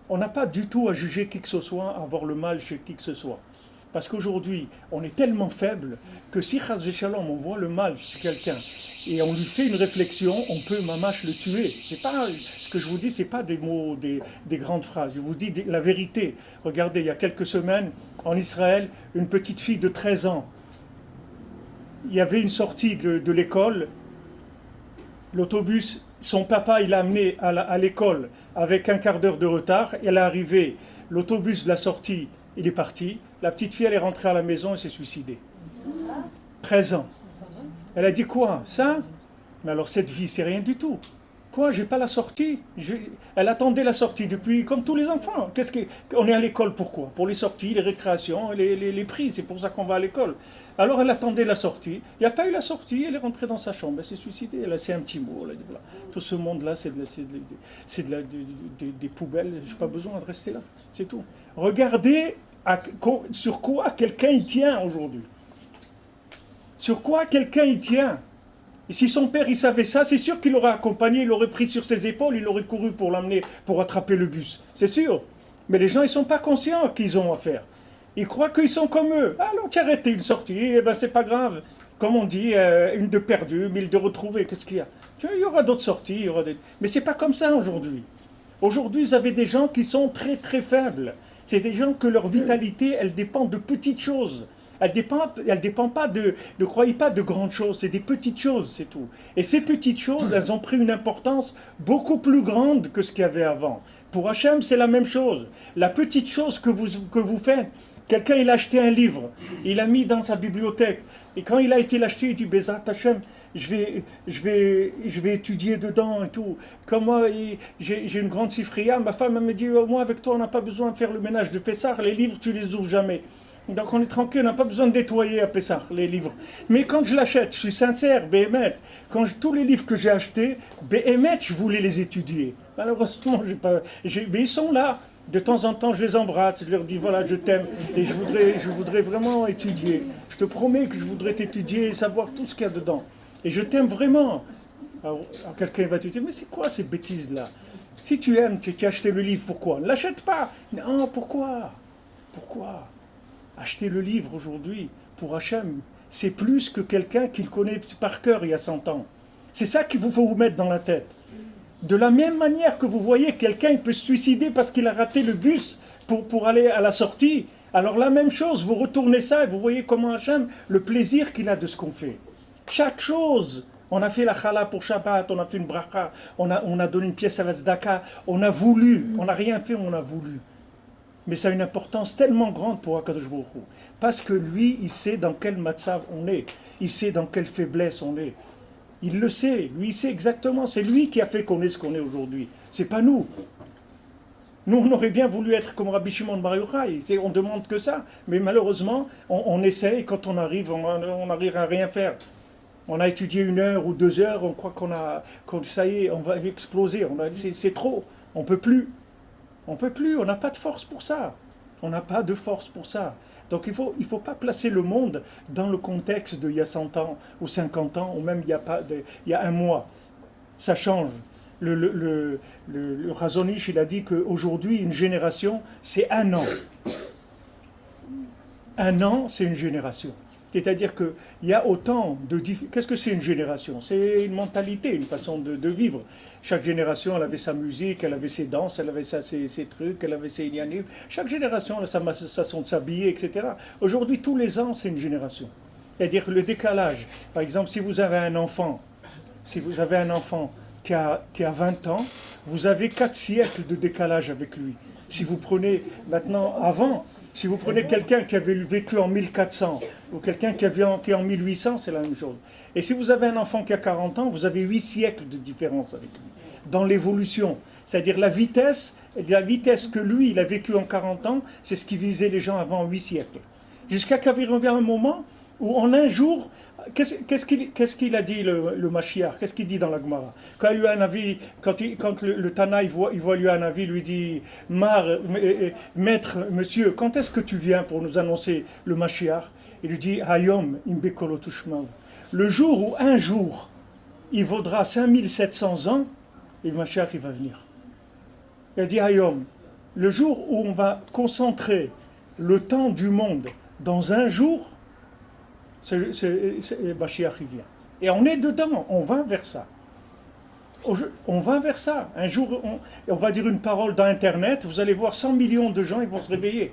On n'a pas du tout à juger qui que ce soit, à avoir le mal chez qui que ce soit. Parce qu'aujourd'hui, on est tellement faible que si Chas Shalom, on voit le mal chez quelqu'un et on lui fait une réflexion, on peut mamache le tuer. C'est pas ce que je vous dis, c'est pas des mots, des grandes phrases. Je vous dis la vérité. Regardez, il y a quelques semaines, en Israël, une petite fille de 13 ans. Il y avait une sortie de l'école. L'autobus, son papa, il l'a amené à l'école avec un quart d'heure de retard. Elle est arrivée, l'autobus l'a sortie, il est parti. La petite fille, elle est rentrée à la maison et s'est suicidée. 13 ans. Elle a dit quoi? Ça? Mais alors cette vie, c'est rien du tout. Quoi? J'ai pas la sortie. Elle attendait la sortie depuis, comme tous les enfants. On est à l'école pourquoi? Pour les sorties, les récréations, les prix. C'est pour ça qu'on va à l'école. Alors elle attendait la sortie. Il n'y a pas eu la sortie. Elle est rentrée dans sa chambre. Elle s'est suicidée. Elle a fait un petit mot. Elle a dit, voilà. Tout ce monde-là, des poubelles. Je n'ai pas besoin de rester là. C'est tout. Regardez sur quoi quelqu'un y tient aujourd'hui. Sur quoi quelqu'un y tient. Et si son père il savait ça, c'est sûr qu'il l'aurait accompagné, il l'aurait pris sur ses épaules, il aurait couru pour l'amener, pour attraper le bus. C'est sûr. Mais les gens, ils ne sont pas conscients qu'ils ont à faire. Ils croient qu'ils sont comme eux. Alors, tu arrêtes une sortie, eh ben c'est pas grave. Comme on dit, une de perdue, 1000 de retrouvée, qu'est-ce qu'il y a? Il y aura d'autres sorties, il y aura des... Mais c'est pas comme ça aujourd'hui. Aujourd'hui, vous avez des gens qui sont très très faibles. C'est des gens que leur vitalité, elle dépend de petites choses. Elle dépend pas ne croyez pas de grandes choses, c'est des petites choses, c'est tout. Et ces petites choses, elles ont pris une importance beaucoup plus grande que ce qu'il y avait avant. Pour Hachem, c'est la même chose. La petite chose que vous faites, quelqu'un il a acheté un livre, il l'a mis dans sa bibliothèque, et quand il a été l'acheter, il dit Bezat Hachem, je vais étudier dedans et tout. Comme moi, j'ai une grande sifria, ma femme elle me dit moi avec toi on n'a pas besoin de faire le ménage de Pessah, les livres tu les ouvres jamais. Donc on est tranquille, on n'a pas besoin de nettoyer à Pessah, les livres. Mais quand je l'achète, je suis sincère, Béhémet, tous les livres que j'ai achetés, Béhémet, je voulais les étudier. Malheureusement, mais ils sont là. De temps en temps, je les embrasse, je leur dis voilà, je t'aime et je voudrais vraiment étudier. Je te promets que je voudrais t'étudier et savoir tout ce qu'il y a dedans. Et je t'aime vraiment. Alors quelqu'un va te dire mais c'est quoi ces bêtises-là? Si tu aimes, tu as acheté le livre, pourquoi? Ne l'achète pas. Non, pourquoi? Pourquoi? Acheter le livre aujourd'hui, pour Hachem, c'est plus que quelqu'un qui le connaît par cœur il y a 100 ans. C'est ça qu'il faut vous mettre dans la tête. De la même manière que vous voyez quelqu'un il peut se suicider parce qu'il a raté le bus pour aller à la sortie, alors la même chose, vous retournez ça et vous voyez comment Hachem, le plaisir qu'il a de ce qu'on fait. Chaque chose, on a fait la chala pour Shabbat, on a fait une bracha, on a donné une pièce à la tzedaka, on a voulu, on n'a rien fait, on a voulu. Mais ça a une importance tellement grande pour Akadosh Baruch Hu. Parce que lui, il sait dans quel matzav on est. Il sait dans quelle faiblesse on est. Il le sait. Lui, il sait exactement. C'est lui qui a fait qu'on est ce qu'on est aujourd'hui. C'est pas nous. Nous, on aurait bien voulu être comme Rabbi Shimon Bar Yochai. On demande que ça. Mais malheureusement, on essaye. Quand on arrive, on n'arrive à rien faire. On a étudié 1 heure ou 2 heures. On croit ça y est, on va exploser. C'est trop. On peut plus. On ne peut plus, on n'a pas de force pour ça. On n'a pas de force pour ça. Donc il faut pas placer le monde dans le contexte d'il y a 100 ans, ou 50 ans, ou même il y a 1 mois. Ça change. Le Razonish, il a dit qu'aujourd'hui, une génération, c'est 1 an. 1 an, c'est une génération. C'est-à-dire qu'il y a autant de... Qu'est-ce que c'est une génération? C'est une mentalité, une façon de vivre. Chaque génération, elle avait sa musique, elle avait ses danses, elle avait ses trucs, elle avait ses ignanim. Chaque génération, elle a sa façon de s'habiller, etc. Aujourd'hui, tous les ans, c'est une génération. C'est-à-dire le décalage. Par exemple, si vous avez un enfant qui a 20 ans, vous avez 4 siècles de décalage avec lui. Si vous prenez maintenant, avant... Si vous prenez quelqu'un qui avait vécu en 1400 ou quelqu'un qui est en 1800, c'est la même chose. Et si vous avez un enfant qui a 40 ans, vous avez 8 siècles de différence avec lui. Dans l'évolution, c'est-à-dire la vitesse que lui, il a vécu en 40 ans, c'est ce qui visait les gens avant 8 siècles. Jusqu'à qu'arrive un moment où en un jour, qu'est-ce qu'il a dit le Mashiach? Qu'est-ce qu'il dit dans la Gemara? Quand lui un avis, quand le Tana il voit lui un avis, lui dit maître, monsieur, quand est-ce que tu viens pour nous annoncer le Mashiach? Il lui dit Hayom imbekolo tushmav. Le jour où un jour il vaudra 5700 ans, et le Mashiach il va venir. Il a dit Hayom. le jour où on va concentrer le temps du monde dans un jour, Mashiach vient. Et on est dedans, on va vers ça. On va vers ça. Un jour, on va dire une parole dans Internet, vous allez voir 100 millions de gens, ils vont se réveiller.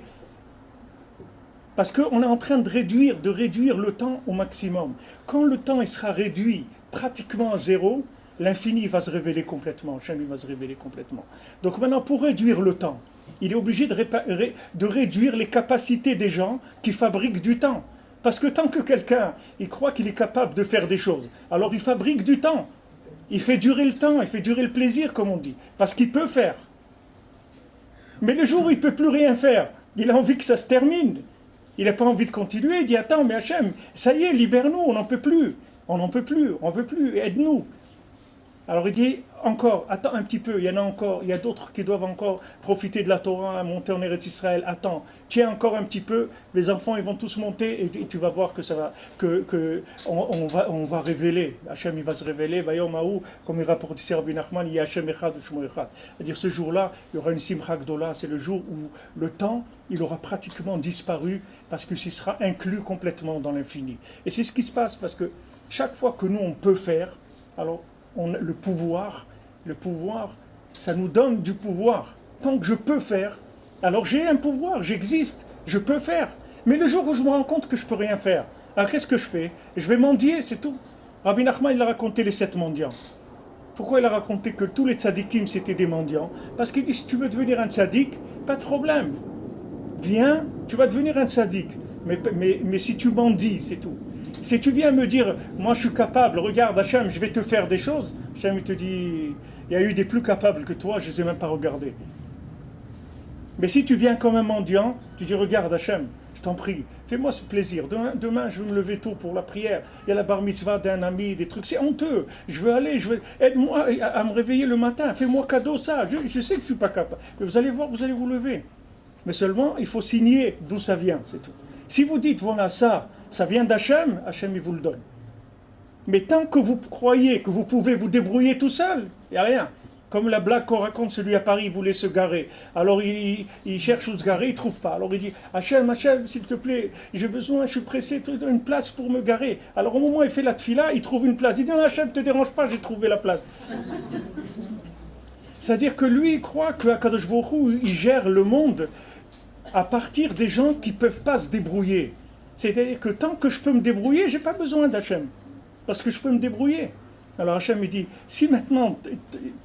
Parce qu'on est en train de réduire le temps au maximum. Quand le temps il sera réduit pratiquement à zéro, l'infini va se révéler complètement, Hachem va se révéler complètement. Donc maintenant, pour réduire le temps, il est obligé de réduire les capacités des gens qui fabriquent du temps. Parce que tant que quelqu'un, il croit qu'il est capable de faire des choses, alors il fabrique du temps. Il fait durer le temps, il fait durer le plaisir, comme on dit. Parce qu'il peut faire. Mais le jour où il ne peut plus rien faire, il a envie que ça se termine. Il n'a pas envie de continuer, il dit attends, mais Hachem, ça y est, libère-nous, on n'en peut plus. On n'en peut plus, aide-nous. Alors il dit encore, attends un petit peu, il y en a encore, il y a d'autres qui doivent encore profiter de la Torah, monter en Eretz Israël, attends, tiens encore un petit peu, les enfants ils vont tous monter et tu vas voir que ça va, on va révéler, Hachem il va se révéler, Vayom comme il rapporte ici Rabbi Nachman, il y a Hachem Echad ou Shmo Echad. C'est-à-dire ce jour-là, il y aura une Simcha Gdola, c'est le jour où le temps, il aura pratiquement disparu parce qu'il sera inclus complètement dans l'infini. Et c'est ce qui se passe parce que chaque fois que nous on peut faire, alors le pouvoir, ça nous donne du pouvoir. Tant que je peux faire, alors j'ai un pouvoir, j'existe, je peux faire. Mais le jour où je me rends compte que je ne peux rien faire, alors qu'est-ce que je fais? Je vais mendier, c'est tout. Rabbi Nachman, il a raconté les 7 mendiants. Pourquoi il a raconté que tous les tzadikim c'était des mendiants? Parce qu'il dit, si tu veux devenir un tzadik, pas de problème. Viens, tu vas devenir un tzadik. Mais si tu mendies, c'est tout. Si tu viens me dire, moi je suis capable, regarde Hachem, je vais te faire des choses, Hachem il te dit, il y a eu des plus capables que toi, je ne les ai même pas regardés. Mais si tu viens comme un mendiant, tu dis, regarde Hachem, je t'en prie, fais-moi ce plaisir, demain je vais me lever tôt pour la prière, il y a la bar mitzvah d'un ami, des trucs, c'est honteux, aide-moi à me réveiller le matin, fais-moi cadeau ça, je sais que je ne suis pas capable, mais vous allez voir, vous allez vous lever. Mais seulement, il faut signer d'où ça vient, c'est tout. Si vous dites, voilà ça vient d'Hachem, Hachem il vous le donne. Mais tant que vous croyez que vous pouvez vous débrouiller tout seul, il n'y a rien. Comme la blague qu'on raconte, celui à Paris, il voulait se garer. Alors il cherche où se garer, il ne trouve pas. Alors il dit, Hachem, s'il te plaît, j'ai besoin, je suis pressé, une place pour me garer. Alors au moment où il fait la tfila, il trouve une place. Il dit, non, Hachem, ne te dérange pas, j'ai trouvé la place. C'est-à-dire que lui, il croit qu'Akadosh Baruch Hu, il gère le monde à partir des gens qui ne peuvent pas se débrouiller. C'est-à-dire que tant que je peux me débrouiller, je n'ai pas besoin d'Hachem. Parce que je peux me débrouiller. Alors Hachem il dit, si maintenant,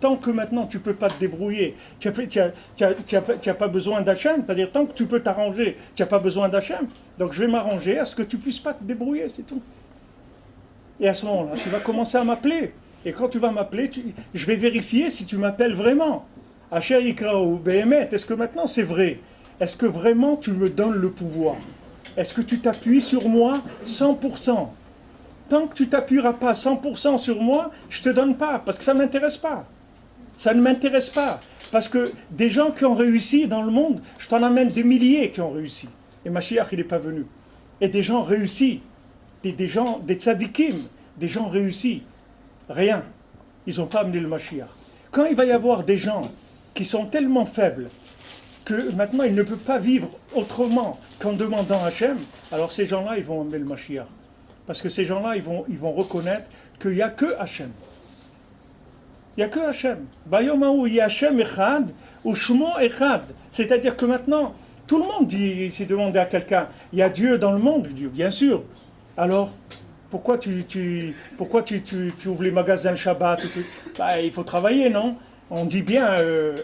tant que maintenant tu ne peux pas te débrouiller, tu n'as pas besoin d'Hachem, c'est-à-dire tant que tu peux t'arranger, tu n'as pas besoin d'Hachem, donc je vais m'arranger à ce que tu ne puisses pas te débrouiller, c'est tout. Et à ce moment-là, tu vas commencer à m'appeler. Et quand tu vas m'appeler, je vais vérifier si tu m'appelles vraiment. Asher Yikra'u Behemet, est-ce que maintenant c'est vrai? Est-ce que vraiment tu me donnes le pouvoir? Est-ce que tu t'appuies sur moi 100%? Tant que tu ne t'appuieras pas 100% sur moi, je ne te donne pas, parce que ça ne m'intéresse pas. Ça ne m'intéresse pas. Parce que des gens qui ont réussi dans le monde, je t'en amène des milliers qui ont réussi. Et Mashiach, il n'est pas venu. Et des gens réussis, des tzadikim, des gens réussis. Rien. Ils n'ont pas amené le Mashiach. Quand il va y avoir des gens qui sont tellement faibles, que maintenant ils ne peuvent pas vivre autrement qu'en demandant Hachem, alors ces gens-là, ils vont amener le Mashiach. Parce que ces gens-là, ils vont reconnaître qu'il n'y a que Hachem. Il n'y a que Hachem. Bayomahu Hachem Echad ou Shmo Echad. C'est-à-dire que maintenant, tout le monde s'est demandé à quelqu'un, il y a Dieu dans le monde? Je dis, bien sûr. Alors, pourquoi tu ouvres les magasins le Shabbat? Il faut travailler, non? On dit bien,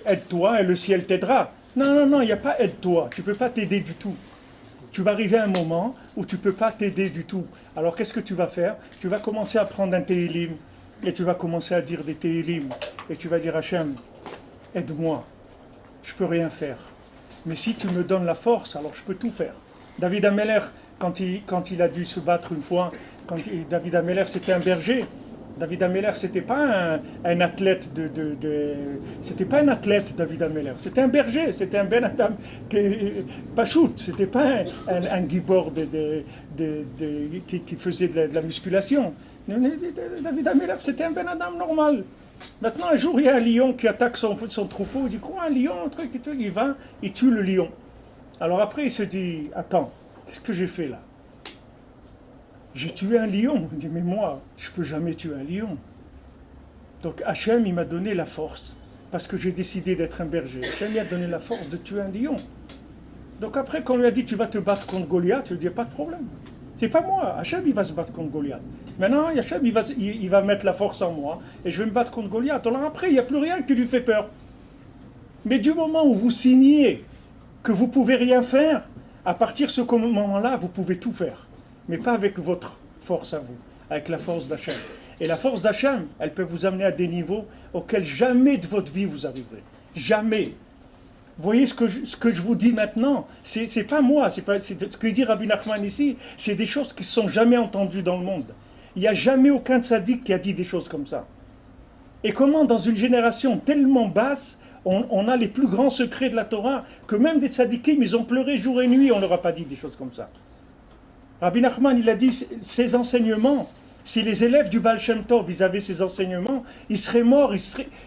aide-toi et le ciel t'aidera. Non, il n'y a pas aide-toi. Tu ne peux pas t'aider du tout. Tu vas arriver à un moment où tu ne peux pas t'aider du tout. Alors qu'est-ce que tu vas faire? Tu vas commencer à prendre un Tehillim et tu vas commencer à dire des Tehillim. Et tu vas dire, Hachem, aide-moi. Je ne peux rien faire. Mais si tu me donnes la force, alors je peux tout faire. David Ameller, quand il a dû se battre une fois, David Ameller c'était un berger. David Ameller, c'était pas un athlète c'était pas un athlète, David Ameller. C'était un berger, c'était un Ben Adam Pachout. C'était pas un gibor qui faisait de la musculation. David Ameller, c'était un Ben Adam normal. Maintenant, un jour, il y a un lion qui attaque son troupeau. Il dit, quoi, un lion, un truc, il va, il tue le lion. Alors après, il se dit, attends, qu'est-ce que j'ai fait là? J'ai tué un lion. Il dit, mais moi, je ne peux jamais tuer un lion. Donc Hachem, il m'a donné la force, parce que j'ai décidé d'être un berger. Hachem m'a donné la force de tuer un lion. Donc après, quand on lui a dit, tu vas te battre contre Goliath, je lui ai dit, pas de problème. C'est pas moi, Hachem, il va se battre contre Goliath. Maintenant, Hachem, il va mettre la force en moi, et je vais me battre contre Goliath. Alors après, il n'y a plus rien qui lui fait peur. Mais du moment où vous signez que vous ne pouvez rien faire, à partir de ce moment-là, vous pouvez tout faire. Mais pas avec votre force à vous, avec la force d'Hachem. Et la force d'Hachem, elle peut vous amener à des niveaux auxquels jamais de votre vie vous arriverez. Jamais. Vous voyez ce que je vous dis maintenant, c'est pas moi, c'est ce que dit Rabbi Nachman ici, c'est des choses qui ne sont jamais entendues dans le monde. Il n'y a jamais aucun tzaddik qui a dit des choses comme ça. Et comment dans une génération tellement basse, on a les plus grands secrets de la Torah, que même des tzaddikim, ils ont pleuré jour et nuit, on ne leur a pas dit des choses comme ça. Rabbi Nachman, il a dit, ces enseignements, si les élèves du Baal Shem Tov, ils avaient ces enseignements, ils seraient morts,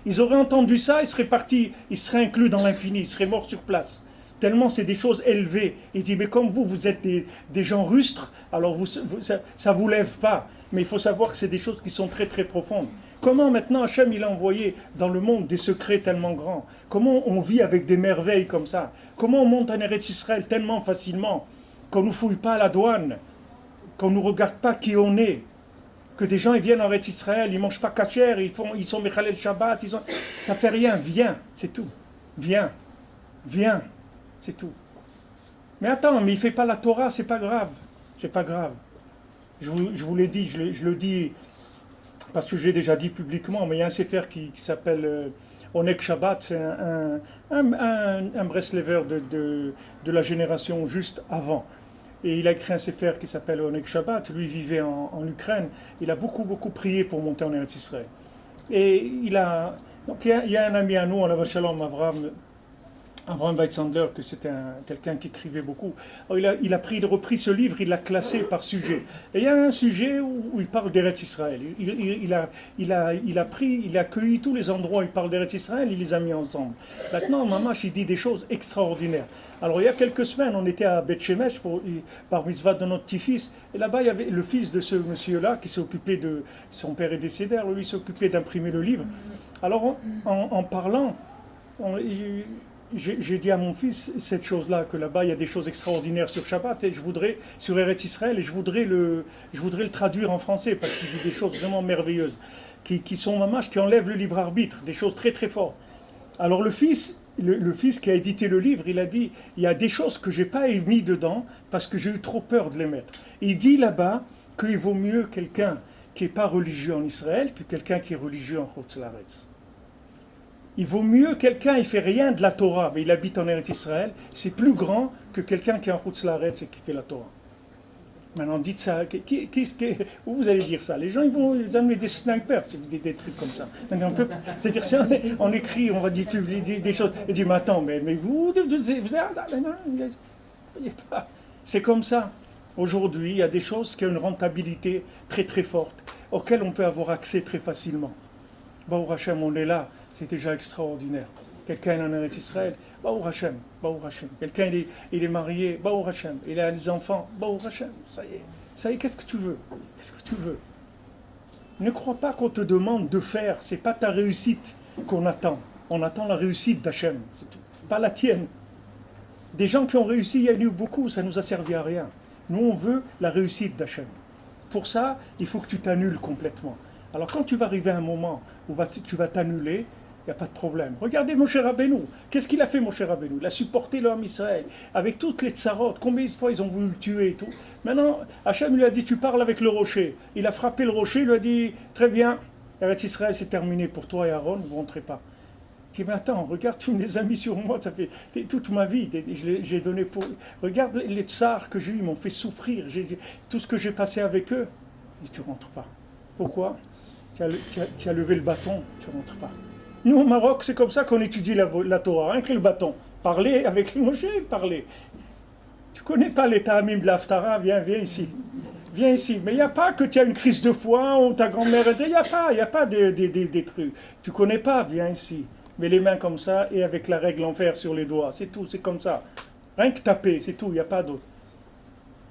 ils auraient entendu ça, ils seraient partis, ils seraient inclus dans l'infini, ils seraient morts sur place. Tellement c'est des choses élevées. Il dit, mais comme vous êtes des gens rustres, alors ça ne vous lève pas. Mais il faut savoir que c'est des choses qui sont très très profondes. Comment maintenant Hachem il a envoyé dans le monde des secrets tellement grands? Comment on vit avec des merveilles comme ça? Comment on monte en Eretz Israël tellement facilement? Qu'on ne nous fouille pas à la douane, qu'on ne nous regarde pas qui on est, que des gens ils viennent en Eretz Israël, ils ne mangent pas kasher, ils sont Mechalel Shabbat, ça fait rien, viens, c'est tout. Viens, c'est tout. Mais attends, mais il ne fait pas la Torah, c'est pas grave. C'est pas grave. Je vous l'ai dit, je le dis parce que j'ai déjà dit publiquement, mais il y a un sefer qui s'appelle Onek Shabbat, c'est un Breslever de la génération juste avant. Et il a écrit un sefer qui s'appelle Onek Shabbat. Lui vivait en Ukraine. Il a beaucoup prié pour monter en Eretz Israël. Et il y a un ami à nous, en Shalom, Avraham Weizsändler, que c'était quelqu'un qui écrivait beaucoup. Alors il a repris ce livre, il l'a classé par sujet. Et il y a un sujet où il parle d'Eretz Israël. Il a accueilli tous les endroits où il parle d'Eretz Israël, il les a mis ensemble. Maintenant, Mamash, il dit des choses extraordinaires. Alors il y a quelques semaines, on était à Beth Shemesh par mitzvah de notre petit-fils, et là-bas il y avait le fils de ce monsieur-là qui s'est occupé de... Son père est décédé, alors lui s'est occupé d'imprimer le livre. Alors en parlant, j'ai dit à mon fils cette chose-là, que là-bas il y a des choses extraordinaires sur Shabbat, et sur Eretz Israël, et je voudrais le traduire en français, parce qu'il dit des choses vraiment merveilleuses, qui sont mamash, qui enlèvent le libre arbitre, des choses très très fortes. Alors le fils qui a édité le livre, il a dit, il y a des choses que je n'ai pas mis dedans, parce que j'ai eu trop peur de les mettre. Et il dit là-bas qu'il vaut mieux quelqu'un qui n'est pas religieux en Israël, que quelqu'un qui est religieux en Chutz La'aretz. Il vaut mieux quelqu'un, il ne fait rien de la Torah, mais il habite en Eretz Israël, c'est plus grand que quelqu'un qui est en Chutz La'aretz et qui fait la Torah. Maintenant, dites ça, où vous allez dire ça? Les gens, ils vont amener des snipers, des trucs comme ça. C'est-à-dire, on écrit, on va diffuser des choses, et dit, mais attends, mais vous c'est comme ça. Aujourd'hui, il y a des choses qui ont une rentabilité très très forte, auxquelles on peut avoir accès très facilement. Baruch Hashem, on est là. C'est déjà extraordinaire. Quelqu'un est en Eretz Israël, Baruch Hashem. Quelqu'un il est marié, Baruch Hashem. Il a des enfants, Baruch Hashem. Ça y est, qu'est-ce que tu veux? Ne crois pas qu'on te demande de faire, c'est pas ta réussite qu'on attend. On attend la réussite d'Hachem, c'est tout. Pas la tienne. Des gens qui ont réussi, il y en a eu beaucoup, ça nous a servi à rien. Nous, on veut la réussite d'Hachem. Pour ça, il faut que tu t'annules complètement. Alors quand tu vas arriver à un moment où tu vas t'annuler, il n'y a pas de problème. Regardez Moshe Rabbeinu. Qu'est-ce qu'il a fait, Moshe Rabbeinu? Il a supporté l'homme Israël, avec toutes les tsarotes. Combien de fois ils ont voulu le tuer et tout. Maintenant, Hachem lui a dit, tu parles avec le rocher. Il a frappé le rocher, il lui a dit, très bien, Eretz Israël, c'est terminé pour toi et Aaron, vous ne rentrez pas. Il dit, mais attends, regarde, tu me les as mis sur moi, ça fait toute ma vie, j'ai donné pour... Regarde les tsars que j'ai eu, ils m'ont fait souffrir, tout ce que j'ai passé avec eux. Il dit, tu ne rentres pas. Pourquoi? Tu as levé le bâton, tu ne rentres pas. Nous, au Maroc, c'est comme ça qu'on étudie la Torah, rien que le bâton. Parler avec Moshe, parler. Tu ne connais pas l'état amim de l'Haftara, viens ici. Viens ici. Mais il n'y a pas que tu as une crise de foi ou ta grand-mère. Il n'y a pas des trucs. Tu connais pas, viens ici. Mets les mains comme ça et avec la règle en fer sur les doigts. C'est tout, c'est comme ça. Rien que taper, c'est tout, il n'y a pas d'autre.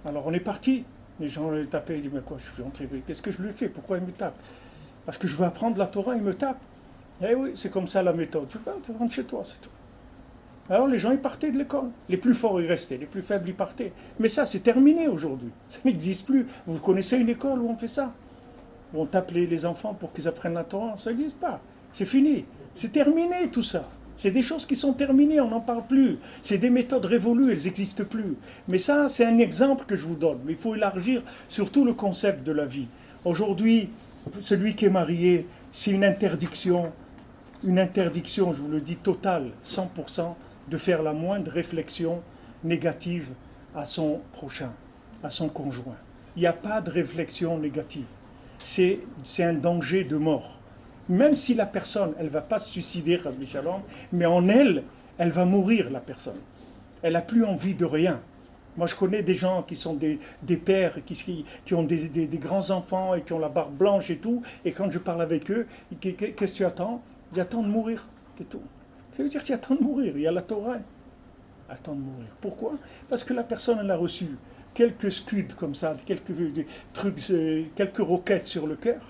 Alors on est parti. Les gens les tapaient, ils disent, mais quoi, je suis entré, qu'est-ce que je lui fais? Pourquoi il me tape? Parce que je veux apprendre la Torah, il me tape. Eh oui, c'est comme ça la méthode. Tu rentres chez toi, c'est tout. Alors les gens, ils partaient de l'école. Les plus forts, ils restaient. Les plus faibles, ils partaient. Mais ça, c'est terminé aujourd'hui. Ça n'existe plus. Vous connaissez une école où on fait ça? Où on tape les enfants pour qu'ils apprennent la Torah? Ça n'existe pas. C'est fini. C'est terminé tout ça. C'est des choses qui sont terminées, on n'en parle plus. C'est des méthodes révolues, elles n'existent plus. Mais ça, c'est un exemple que je vous donne. Mais il faut élargir surtout le concept de la vie. Aujourd'hui, celui qui est marié, c'est une interdiction, je vous le dis, totale, 100%, de faire la moindre réflexion négative à son prochain, à son conjoint. Il n'y a pas de réflexion négative. C'est un danger de mort. Même si la personne, elle ne va pas se suicider, mais en elle, elle va mourir, la personne. Elle n'a plus envie de rien. Moi, je connais des gens qui sont des pères, qui ont des grands-enfants et qui ont la barbe blanche et tout, et quand je parle avec eux, qu'est-ce que tu attends? Ils attendent de mourir, c'est tout. Ça veut dire qu'ils attendent de mourir, il y a la Torah. Attends de mourir. Pourquoi? Parce que la personne, elle a reçu quelques scuds comme ça, quelques trucs, quelques roquettes sur le cœur.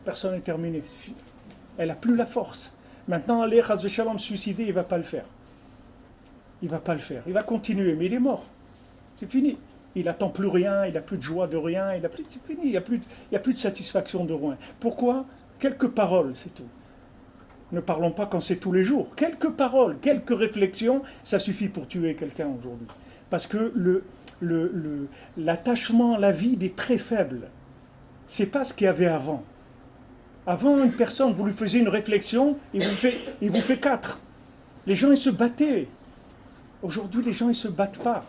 Personne n'est terminé. Elle n'a plus la force. Maintenant, aller Chas Shalom suicider, il ne va pas le faire. Il ne va pas le faire. Il va continuer, mais il est mort. C'est fini. Il n'attend plus rien, il n'a plus de joie de rien, c'est fini, il n'y a plus de satisfaction de rien. Pourquoi? Quelques paroles, c'est tout. Ne parlons pas quand c'est tous les jours. Quelques paroles, quelques réflexions, ça suffit pour tuer quelqu'un aujourd'hui. Parce que l'attachement à la vie, il est très faible. Ce n'est pas ce qu'il y avait avant. Avant, une personne, vous lui faisiez une réflexion, il vous fait 4. Les gens, ils se battaient. Aujourd'hui, les gens, ils ne se battent pas.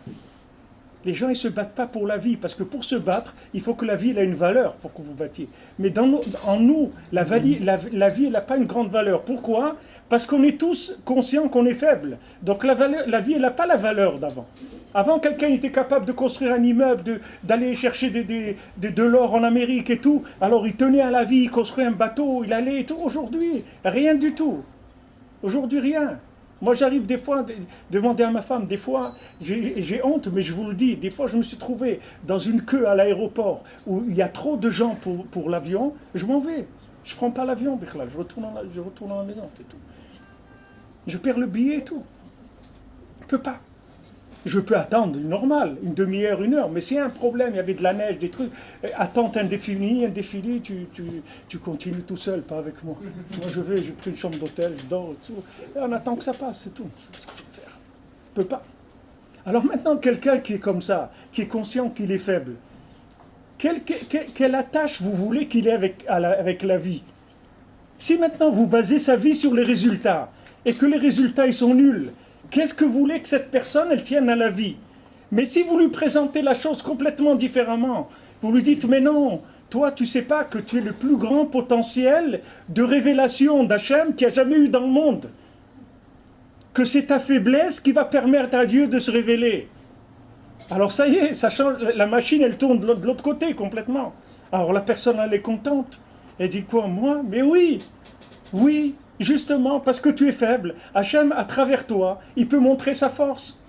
Les gens, ils ne se battent pas pour la vie, parce que pour se battre, il faut que la vie elle ait une valeur pour que vous battiez. Mais en nous, la vie, elle n'a pas une grande valeur. Pourquoi? Parce qu'on est tous conscients qu'on est faible. Donc la vie, elle n'a pas la valeur d'avant. Avant, quelqu'un était capable de construire un immeuble, d'aller chercher de l'or en Amérique et tout. Alors il tenait à la vie, il construisait un bateau, il allait et tout. Aujourd'hui, rien du tout. Aujourd'hui, rien. Moi, j'arrive des fois, demander à ma femme, des fois, j'ai honte, mais je vous le dis, des fois, je me suis trouvé dans une queue à l'aéroport où il y a trop de gens pour l'avion, je m'en vais. Je ne prends pas l'avion, je retourne à la maison, c'est tout. Je perds le billet et tout. Je ne peux pas. Je peux attendre, normal, une demi-heure, 1 heure, mais s'il y a un problème, il y avait de la neige, des trucs, attente indéfinie, tu continues tout seul, pas avec moi. Moi j'ai pris une chambre d'hôtel, je dors et tout, et on attend que ça passe, c'est tout. Qu'est-ce que je peux faire? Je ne peux pas. Alors maintenant, quelqu'un qui est comme ça, qui est conscient qu'il est faible, quelle attache vous voulez qu'il ait avec la vie? Si maintenant vous basez sa vie sur les résultats, et que les résultats ils sont nuls, qu'est-ce que vous voulez que cette personne, elle tienne à la vie? Mais si vous lui présentez la chose complètement différemment, vous lui dites, mais non, toi, tu ne sais pas que tu es le plus grand potentiel de révélation d'Hachem qu'il y a jamais eu dans le monde. Que c'est ta faiblesse qui va permettre à Dieu de se révéler. Alors ça y est, ça change, la machine, elle tourne de l'autre côté complètement. Alors la personne, elle est contente. Elle dit quoi? Moi? Mais oui, oui. Justement, parce que tu es faible, Hachem, à travers toi, il peut montrer sa force.